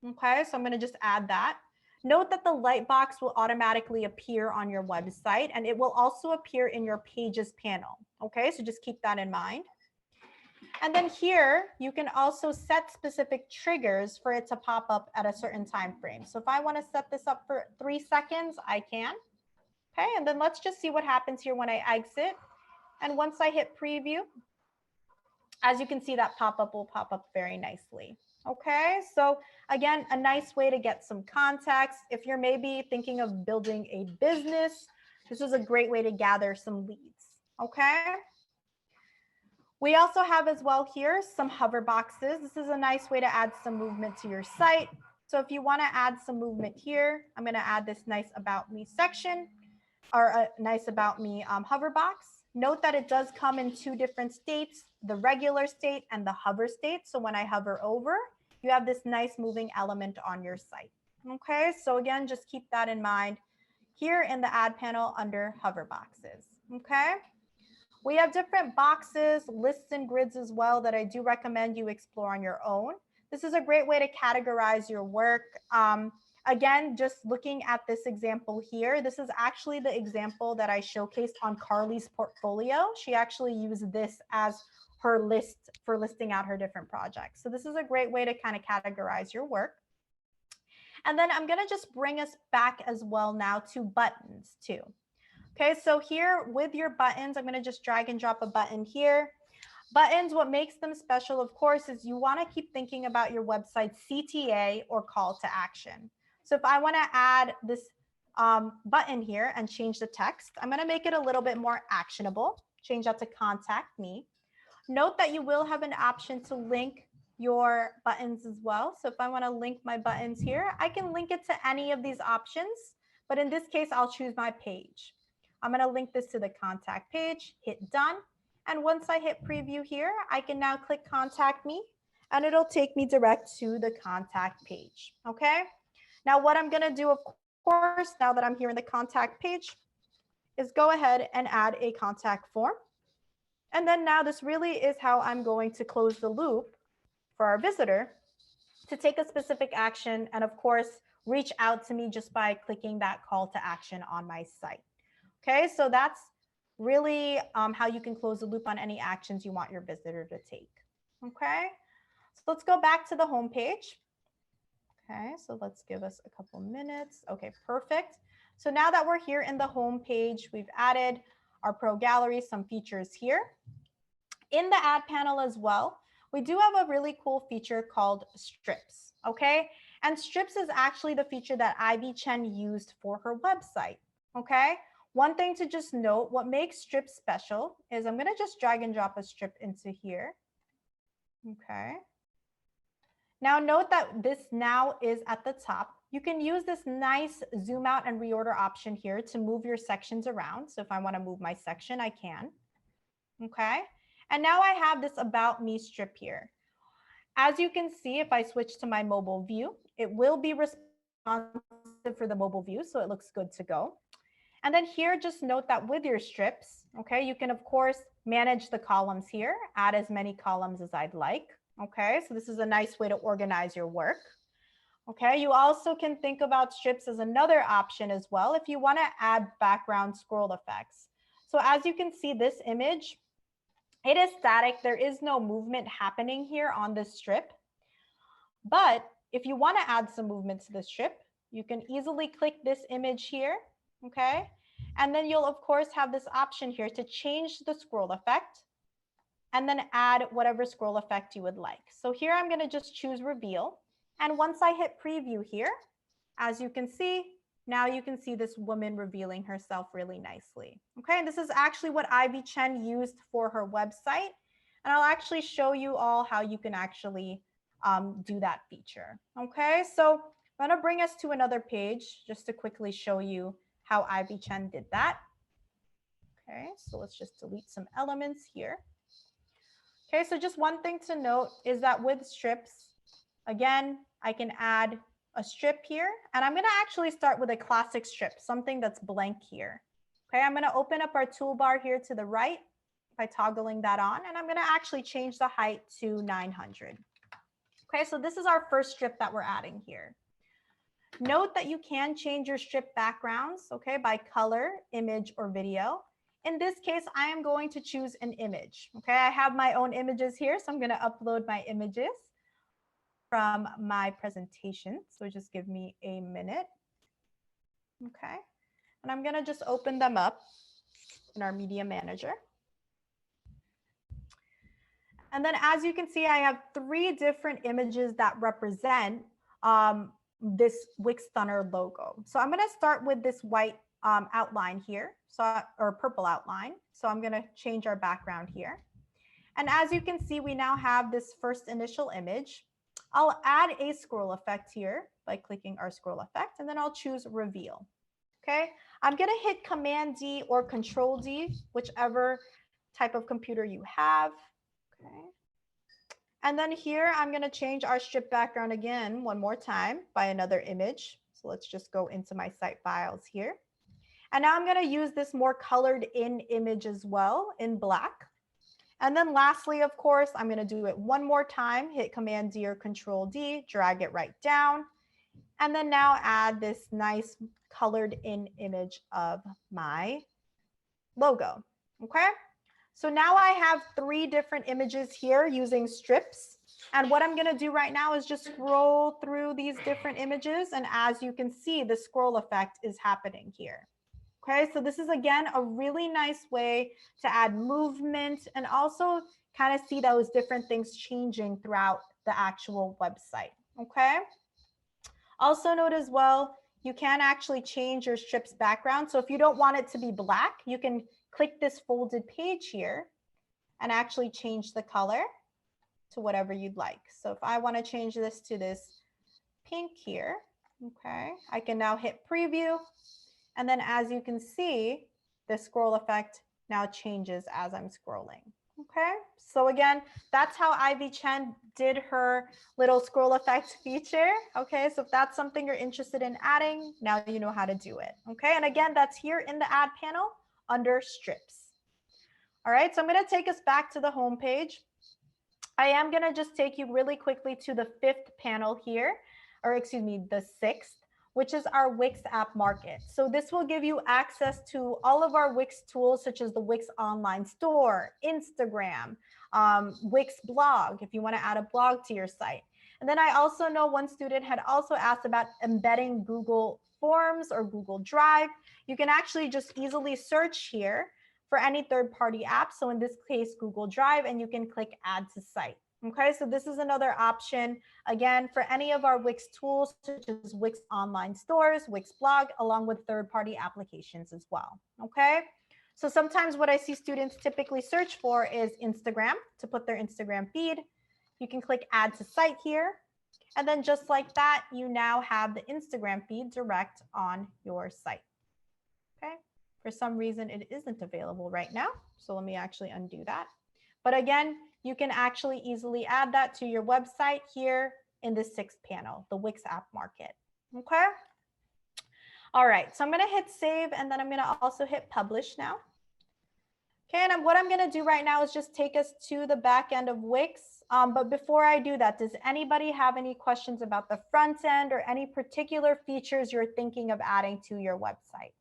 Okay, so I'm going to just add that. Note that the light box will automatically appear on your website, and it will also appear in your pages panel. Okay, so just keep that in mind. And then here, you can also set specific triggers for it to pop up at a certain time frame. So if I want to set this up for 3 seconds, I can. Okay, and then let's just see what happens here when I exit. And once I hit preview, as you can see, that pop-up will pop up very nicely. Okay, so again, a nice way to get some context. If you're maybe thinking of building a business, this is a great way to gather some leads. Okay. We also have as well here some hover boxes. This is a nice way to add some movement to your site. So if you want to add some movement here, I'm going to add this nice about me section or a nice about me hover box. Note that it does come in 2 different states, the regular state and the hover state. So when I hover over, you have this nice moving element on your site. Okay, so again, just keep that in mind here in the add panel under hover boxes. Okay, we have different boxes, lists, and grids as well that I do recommend you explore on your own. This is a great way to categorize your work. Again, just looking at this example here, this is actually the example that I showcased on Carly's portfolio. She actually used this as her list for listing out her different projects. So this is a great way to kind of categorize your work. And then I'm going to just bring us back as well now to buttons too. Okay, so here with your buttons, I'm going to just drag and drop a button here. Buttons, what makes them special, of course, is you want to keep thinking about your website's CTA or call to action. So if I want to add this button here and change the text, I'm going to make it a little bit more actionable. Change that to contact me. Note that you will have an option to link your buttons as well. So if I want to link my buttons here, I can link it to any of these options. But in this case, I'll choose my page. I'm going to link this to the contact page, hit done. And once I hit preview here, I can now click contact me and it'll take me direct to the contact page. Okay. Now what I'm going to do, of course, now that I'm here in the contact page, is go ahead and add a contact form. And then now this really is how I'm going to close the loop for our visitor to take a specific action and, of course, reach out to me just by clicking that call to action on my site. Okay, so that's really how you can close the loop on any actions you want your visitor to take. Okay, so let's go back to the home page. Okay, so let's give us a couple minutes. Okay, perfect. So now that we're here in the home page, we've added our Pro Gallery, some features here. In the ad panel as well, we do have a really cool feature called strips, okay? And strips is actually the feature that Ivy Chen used for her website, okay? One thing to just note, what makes strips special is I'm gonna just drag and drop a strip into here, okay? Now note that this now is at the top. You can use this nice zoom out and reorder option here to move your sections around. So if I wanna move my section, I can, okay? And now I have this about me strip here. As you can see, if I switch to my mobile view, it will be responsive for the mobile view, so it looks good to go. And then here, just note that with your strips, okay, you can of course manage the columns here, add as many columns as I'd like. Okay, so this is a nice way to organize your work. Okay, you also can think about strips as another option as well if you want to add background scroll effects. So as you can see, this image, it is static. There is no movement happening here on this strip. But if you want to add some movement to the strip, you can easily click this image here, okay? And then you'll, of course, have this option here to change the scroll effect and then add whatever scroll effect you would like. So here I'm going to just choose reveal. And once I hit preview here, as you can see, now you can see this woman revealing herself really nicely. Okay, and this is actually what Ivy Chen used for her website. And I'll actually show you all how you can actually do that feature. Okay, so I'm gonna bring us to another page just to quickly show you how Ivy Chen did that. Okay, so let's just delete some elements here. Okay, so just one thing to note is that with strips, again, I can add a strip here, and I'm gonna actually start with a classic strip, something that's blank here. Okay, I'm gonna open up our toolbar here to the right by toggling that on, and I'm gonna actually change the height to 900. Okay, so this is our first strip that we're adding here. Note that you can change your strip backgrounds, okay, by color, image, or video. In this case, I am going to choose an image. Okay, I have my own images here, so I'm gonna upload my images from my presentation. So just give me a minute. Okay. And I'm going to just open them up in our media manager. And then as you can see, I have 3 different images that represent this WIX Stunner logo. So I'm going to start with this white outline here, or purple outline. So I'm going to change our background here. And as you can see, we now have this first initial image. I'll add a scroll effect here by clicking our scroll effect, and then I'll choose reveal. Okay, I'm going to hit Command D or Control D, whichever type of computer you have. Okay, and then here I'm going to change our strip background again one more time by another image. So let's just go into my site files here. And now I'm going to use this more colored in image as well in black. And then lastly, of course, I'm going to do it one more time, hit Command D or Control D, drag it right down, and then now add this nice colored in image of my logo. Okay, so now I have 3 different images here using strips. And what I'm going to do right now is just scroll through these different images. And as you can see, the scroll effect is happening here. Okay, so this is, again, a really nice way to add movement and also kind of see those different things changing throughout the actual website. Okay. Also note as well, you can actually change your strip's background. So if you don't want it to be black, you can click this folded page here and actually change the color to whatever you'd like. So if I want to change this to this pink here, okay, I can now hit preview. And then as you can see, the scroll effect now changes as I'm scrolling. Okay, so again, that's how Ivy Chen did her little scroll effect feature. Okay, so if that's something you're interested in adding, now you know how to do it. Okay, and again, that's here in the add panel under strips. All right, so I'm going to take us back to the home page. I am going to just take you really quickly to the 5th panel here, or excuse me, the 6th, which is our WIX app market. So this will give you access to all of our WIX tools, such as the WIX online store, Instagram, WIX blog, if you want to add a blog to your site. And then I also know one student had also asked about embedding Google Forms or Google Drive. You can actually just easily search here for any third-party app. So in this case, Google Drive, and you can click add to site. Okay, so this is another option, again, for any of our WIX tools, such as WIX online stores, WIX blog, along with third-party applications as well. Okay, so sometimes what I see students typically search for is Instagram to put their Instagram feed. You can click add to site here. And then just like that, you now have the Instagram feed direct on your site. Okay, for some reason, it isn't available right now. So let me actually undo that. But again, you can actually easily add that to your website here in the 6th panel, the WIX app market. Okay. All right. So I'm going to hit save, and then I'm going to also hit publish now. Okay. And what I'm going to do right now is just take us to the back end of WIX. But before I do that, does anybody have any questions about the front end or any particular features you're thinking of adding to your website?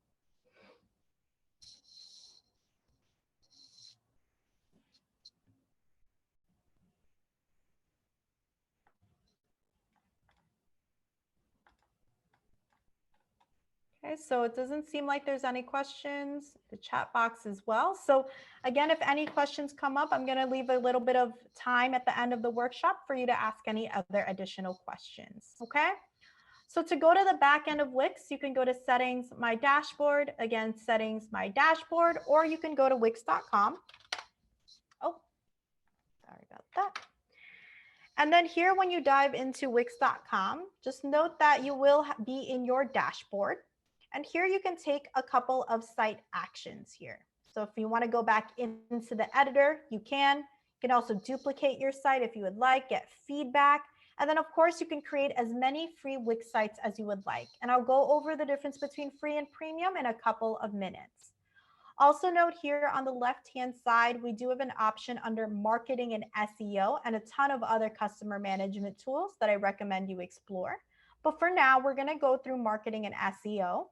Okay, so it doesn't seem like there's any questions, the chat box as well. So again, if any questions come up, I'm going to leave a little bit of time at the end of the workshop for you to ask any other additional questions. Okay, so to go to the back end of WIX, you can go to settings, my dashboard, again, settings, my dashboard, or you can go to wix.com. Oh, sorry about that. And then here, when you dive into wix.com, just note that you will be in your dashboard. And here you can take a couple of site actions here. So if you want to go back into the editor, you can. You can also duplicate your site if you would like, get feedback. And then, of course, you can create as many free WIX sites as you would like. And I'll go over the difference between free and premium in a couple of minutes. Also note here on the left-hand side, we do have an option under marketing and SEO and a ton of other customer management tools that I recommend you explore. But for now, we're going to go through marketing and SEO.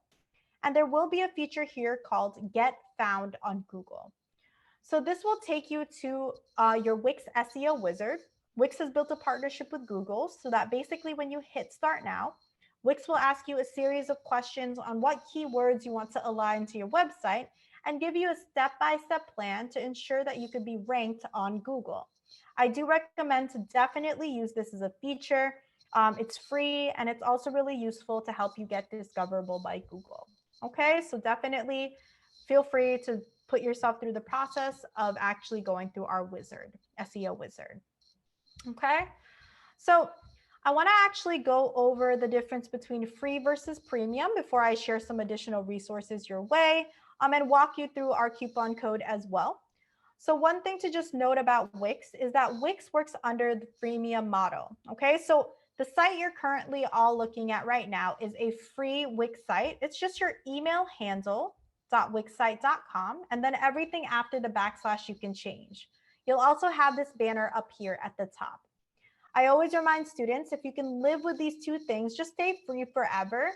And there will be a feature here called Get Found on Google. So this will take you to your WIX SEO wizard. WIX has built a partnership with Google so that basically when you hit start now, WIX will ask you a series of questions on what keywords you want to align to your website and give you a step-by-step plan to ensure that you could be ranked on Google. I do recommend to definitely use this as a feature. It's free and it's also really useful to help you get discoverable by Google. Okay, so definitely feel free to put yourself through the process of actually going through our wizard, SEO wizard. Okay, so I want to actually go over the difference between free versus premium before I share some additional resources your way and walk you through our coupon code as well. So one thing to just note about WIX is that WIX works under the freemium model. Okay, so the site you're currently all looking at right now is a free WIX site. It's just your email handle .wixsite.com, and then everything after the backslash you can change. You'll also have this banner up here at the top. I always remind students, if you can live with these two things, just stay free forever.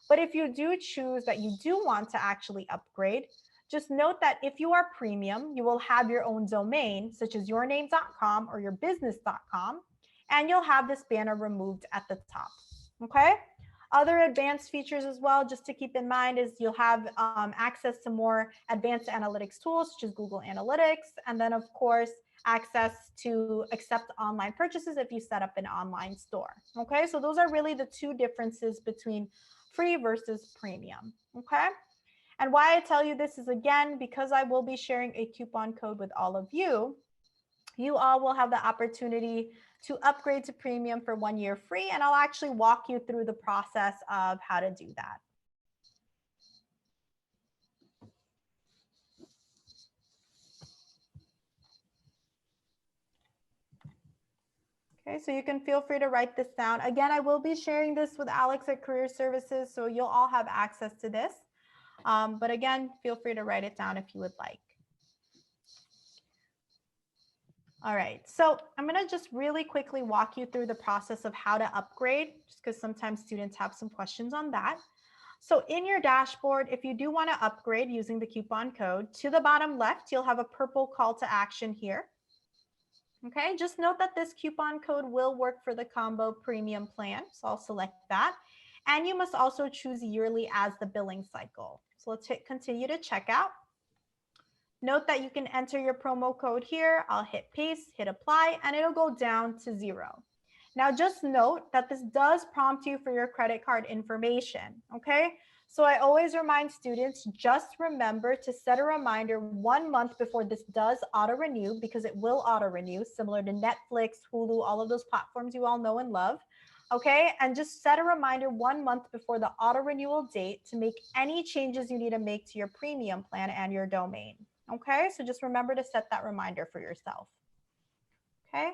But if you do choose that you do want to actually upgrade, just note that if you are premium, you will have your own domain, such as yourname.com or yourbusiness.com. and you'll have this banner removed at the top. Okay. Other advanced features as well, just to keep in mind, is you'll have access to more advanced analytics tools, such as Google Analytics, and then of course, access to accept online purchases if you set up an online store. Okay, so those are really the two differences between free versus premium. Okay, and why I tell you this is, again, because I will be sharing a coupon code with all of you. You all will have the opportunity to upgrade to premium for 1 year free, and I'll actually walk you through the process of how to do that. Okay, so you can feel free to write this down. Again, I will be sharing this with Alex at Career Services, so you'll all have access to this. But again, feel free to write it down if you would like. All right, so I'm going to just really quickly walk you through the process of how to upgrade, just because sometimes students have some questions on that. So in your dashboard, if you do want to upgrade using the coupon code, to the bottom left, you'll have a purple call to action here. Okay, just note that this coupon code will work for the combo premium plan. So I'll select that. And you must also choose yearly as the billing cycle. So let's hit continue to checkout. Note that you can enter your promo code here. I'll hit paste, hit apply, and it'll go down to 0. Now just note that this does prompt you for your credit card information, okay? So I always remind students, just remember to set a reminder 1 month before this does auto-renew, because it will auto-renew, similar to Netflix, Hulu, all of those platforms you all know and love, okay? And just set a reminder 1 month before the auto-renewal date to make any changes you need to make to your premium plan and your domain, okay? So just remember to set that reminder for yourself, okay?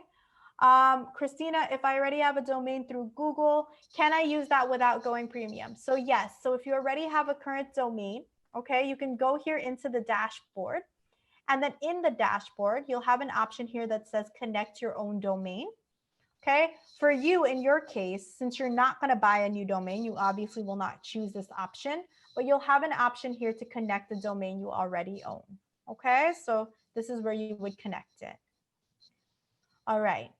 Christina, if I already have a domain through Google, can I use that without going premium? So yes, so if you already have a current domain, okay, you can go here into the dashboard, and then in the dashboard, you'll have an option here that says connect your own domain. Okay, for you, in your case, since you're not going to buy a new domain, you obviously will not choose this option, but you'll have an option here to connect the domain you already own. Okay, so this is where you would connect it. All right.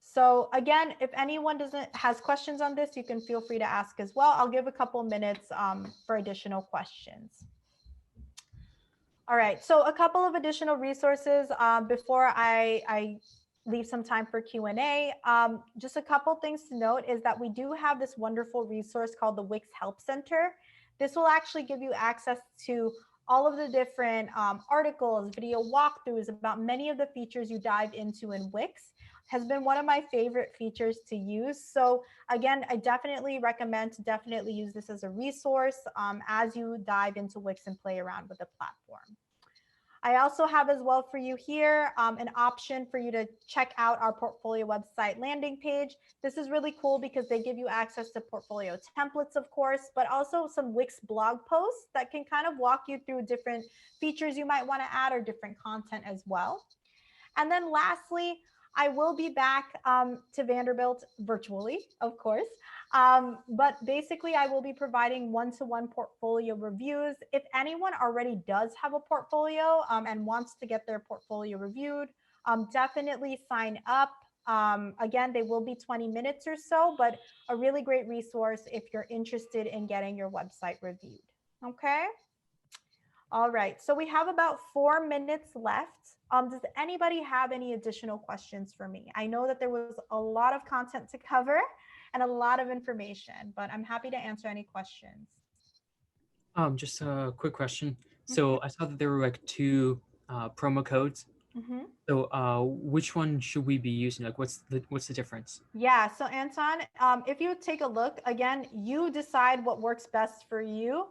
So again, if anyone has questions on this, you can feel free to ask as well. I'll give a couple minutes for additional questions. All right, so a couple of additional resources before I leave some time for Q&A. Just a couple things to note is that we do have this wonderful resource called the WIX Help Center. This will actually give you access to all of the different articles, video walkthroughs about many of the features you dive into in WIX. Has been one of my favorite features to use. So again, I definitely recommend to definitely use this as a resource as you dive into WIX and play around with the platform. I also have as well for you here an option for you to check out our portfolio website landing page. This is really cool because they give you access to portfolio templates, of course, but also some WIX blog posts that can kind of walk you through different features you might want to add or different content as well. And then lastly, I will be back to Vanderbilt virtually, of course. But basically, I will be providing one-to-one portfolio reviews. If anyone already does have a portfolio and wants to get their portfolio reviewed, definitely sign up. Again, they will be 20 minutes or so, but a really great resource if you're interested in getting your website reviewed. Okay. All right, so we have about 4 minutes left. Does anybody have any additional questions for me? I know that there was a lot of content to cover and a lot of information, but I'm happy to answer any questions. Just a quick question. So I saw that there were like 2 promo codes. So which one should we be using? Like what's the difference? Yeah, so Anton, if you take a look, again, you decide what works best for you.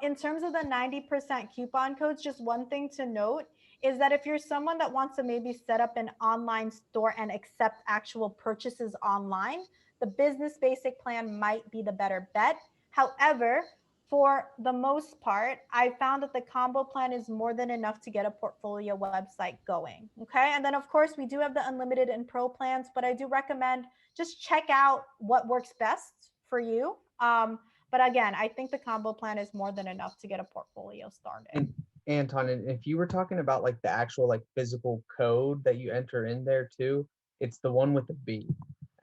In terms of the 90% coupon codes, just one thing to note is that if you're someone that wants to maybe set up an online store and accept actual purchases online, the business basic plan might be the better bet. However, for the most part, I found that the combo plan is more than enough to get a portfolio website going. Okay. And then of course we do have the unlimited and pro plans, but I do recommend just check out what works best for you. But again, I think the combo plan is more than enough to get a portfolio started. And Anton, and if you were talking about like the actual like physical code that you enter in there too, It's the one with the B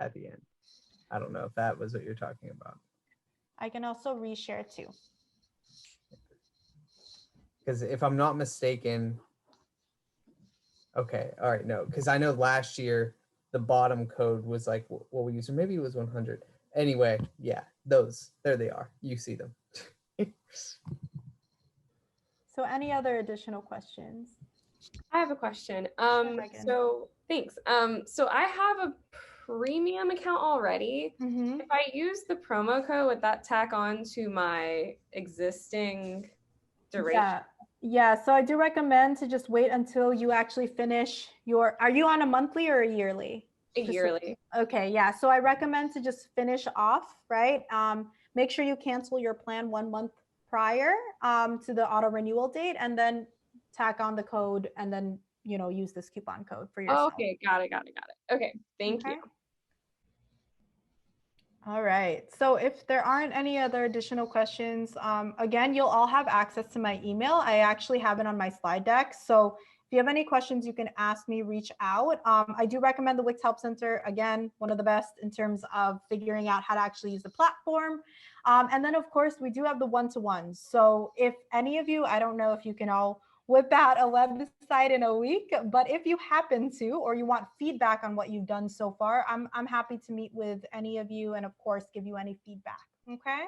at the end. I don't know if that was what you're talking about. I can also reshare too. Because if I'm not mistaken, okay, all right, no, because I know last year the bottom code was like what we used, or maybe it was 100. Anyway, yeah, those, there they are. You see them. So any other additional questions? I have a question. Megan. So thanks. So I have a premium account already. Mm-hmm. If I use the promo code, would that tack on to my existing duration? Yeah, so I do recommend to just wait until you actually finish your, are you on a monthly or a yearly? A yearly. Okay, yeah, so I recommend to just finish off, right? Make sure you cancel your plan 1 month prior to the auto renewal date, and then tack on the code, and then, you know, use this coupon code for yourself. Okay, got it. Okay, thank you. All right, so if there aren't any other additional questions, again, you'll all have access to my email. I actually have it on my slide deck. So if you have any questions, you can ask me, reach out. I do recommend the WIX Help Center. Again, one of the best in terms of figuring out how to actually use the platform. And then of course, we do have the one-to-ones. So if any of you, I don't know if you can all whip out a website in a week, but if you happen to, or you want feedback on what you've done so far, I'm happy to meet with any of you and of course give you any feedback. Okay.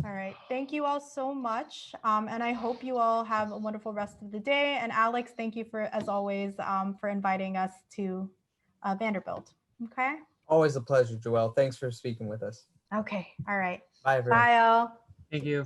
All right. Thank you all so much. And I hope you all have a wonderful rest of the day. And Alex, thank you for, as always, for inviting us to Vanderbilt. Okay. Always a pleasure, Joelle. Thanks for speaking with us. Okay. All right. Bye, everyone. Bye, all. Thank you.